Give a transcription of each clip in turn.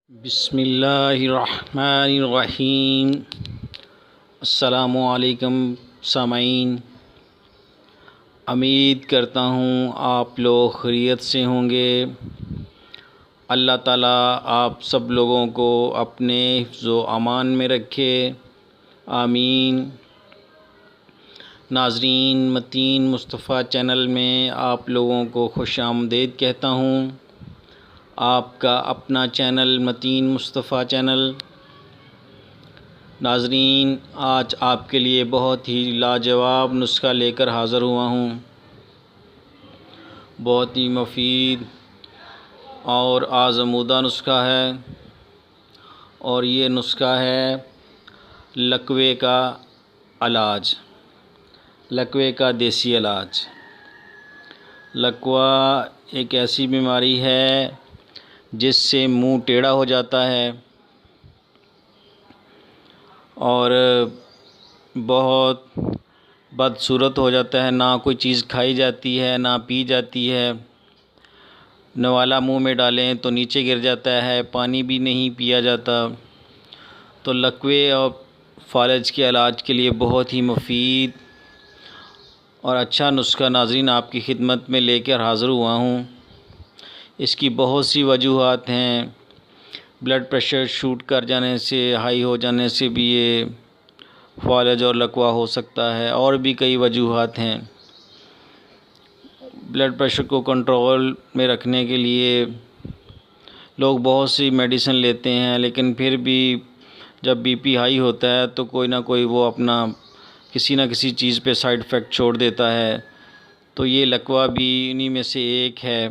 بسم اللہ الرحمن الرحیم۔ السلام علیکم سامعین، امید کرتا ہوں آپ لوگ خیریت سے ہوں گے۔ اللہ تعالیٰ آپ سب لوگوں کو اپنے حفظ و امان میں رکھے، آمین۔ ناظرین، متین مصطفیٰ چینل میں آپ لوگوں کو خوش آمدید کہتا ہوں۔ آپ کا اپنا چینل متین مصطفیٰ چینل۔ ناظرین، آج آپ کے لیے بہت ہی لاجواب نسخہ لے کر حاضر ہوا ہوں، بہت ہی مفید اور آزمودہ نسخہ ہے، اور یہ نسخہ ہے لکوے کا علاج، لکوے کا دیسی علاج۔ لکوا ایک ایسی بیماری ہے جس سے منہ ٹیڑھا ہو جاتا ہے اور بہت بدصورت ہو جاتا ہے، نہ کوئی چیز کھائی جاتی ہے نہ پی جاتی ہے، نوالا منہ میں ڈالیں تو نیچے گر جاتا ہے، پانی بھی نہیں پیا جاتا۔ تو لکوے اور فالج کے علاج کے لیے بہت ہی مفید اور اچھا نسخہ ناظرین آپ کی خدمت میں لے کر حاضر ہوا ہوں۔ اس کی بہت سی وجوہات ہیں، بلڈ پریشر شوٹ کر جانے سے، ہائی ہو جانے سے بھی یہ فالج اور لکوا ہو سکتا ہے، اور بھی کئی وجوہات ہیں۔ بلڈ پریشر کو کنٹرول میں رکھنے کے لیے لوگ بہت سی میڈیسن لیتے ہیں، لیکن پھر بھی جب بی پی ہائی ہوتا ہے تو کوئی نہ کوئی وہ اپنا کسی نہ کسی چیز پہ سائیڈ افیکٹ چھوڑ دیتا ہے، تو یہ لکوا بھی انہی میں سے ایک ہے۔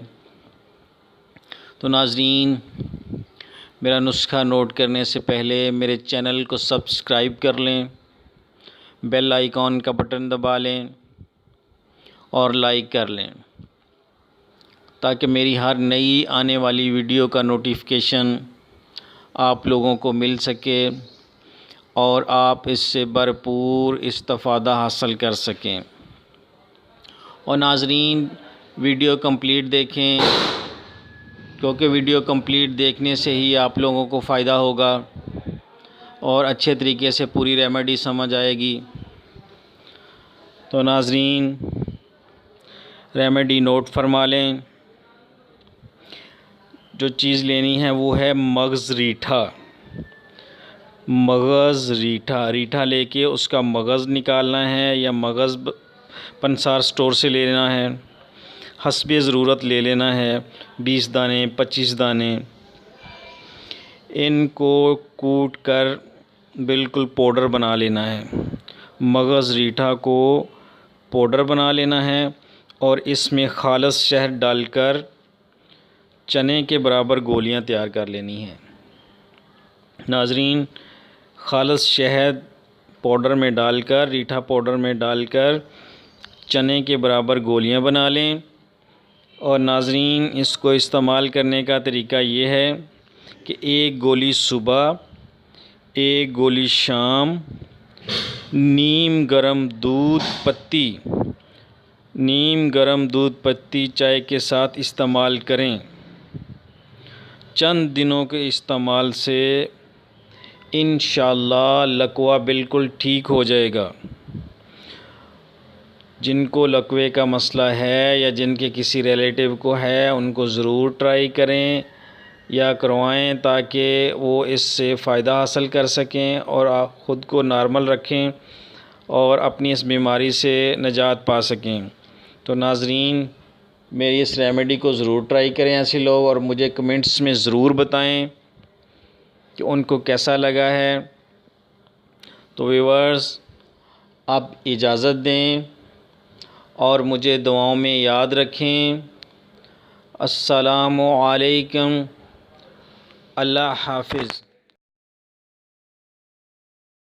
تو ناظرین، میرا نسخہ نوٹ کرنے سے پہلے میرے چینل کو سبسکرائب کر لیں، بیل آئیکن کا بٹن دبا لیں اور لائک کر لیں، تاکہ میری ہر نئی آنے والی ویڈیو کا نوٹیفیکیشن آپ لوگوں کو مل سکے اور آپ اس سے بھرپور استفادہ حاصل کر سکیں۔ اور ناظرین، ویڈیو کمپلیٹ دیکھیں، کیونکہ ویڈیو کمپلیٹ دیکھنے سے ہی آپ لوگوں کو فائدہ ہوگا اور اچھے طریقے سے پوری ریمیڈی سمجھ آئے گی۔ تو ناظرین، ریمیڈی نوٹ فرما لیں۔ جو چیز لینی ہے وہ ہے مغز ریٹھا۔ مغز ریٹھا لے کے اس کا مغز نکالنا ہے، یا مغز پنسار سٹور سے لینا ہے، حسب ضرورت لے لینا ہے، 20 دانے 25 دانے۔ ان کو کوٹ کر بالکل پاؤڈر بنا لینا ہے، مغز ریٹھا کو پاؤڈر بنا لینا ہے، اور اس میں خالص شہد ڈال کر چنے کے برابر گولیاں تیار کر لینی ہیں۔ ناظرین، خالص شہد پاؤڈر میں ڈال کر، ریٹھا پاؤڈر میں ڈال کر چنے کے برابر گولیاں بنا لیں۔ اور ناظرین، اس کو استعمال کرنے کا طریقہ یہ ہے کہ 1 گولی صبح، 1 گولی شام، نیم گرم دودھ پتی چائے کے ساتھ استعمال کریں۔ چند دنوں کے استعمال سے انشاءاللہ لکوا بالکل ٹھیک ہو جائے گا۔ جن کو لکوے کا مسئلہ ہے یا جن کے کسی ریلیٹیو کو ہے، ان کو ضرور ٹرائی کریں یا کروائیں، تاکہ وہ اس سے فائدہ حاصل کر سکیں اور آپ خود کو نارمل رکھیں اور اپنی اس بیماری سے نجات پا سکیں۔ تو ناظرین، میری اس ریمیڈی کو ضرور ٹرائی کریں ایسے لوگ، اور مجھے کمنٹس میں ضرور بتائیں کہ ان کو کیسا لگا ہے۔ تو ویورز، آپ اجازت دیں اور مجھے دعاؤں میں یاد رکھیں۔ السلام علیکم، اللہ حافظ۔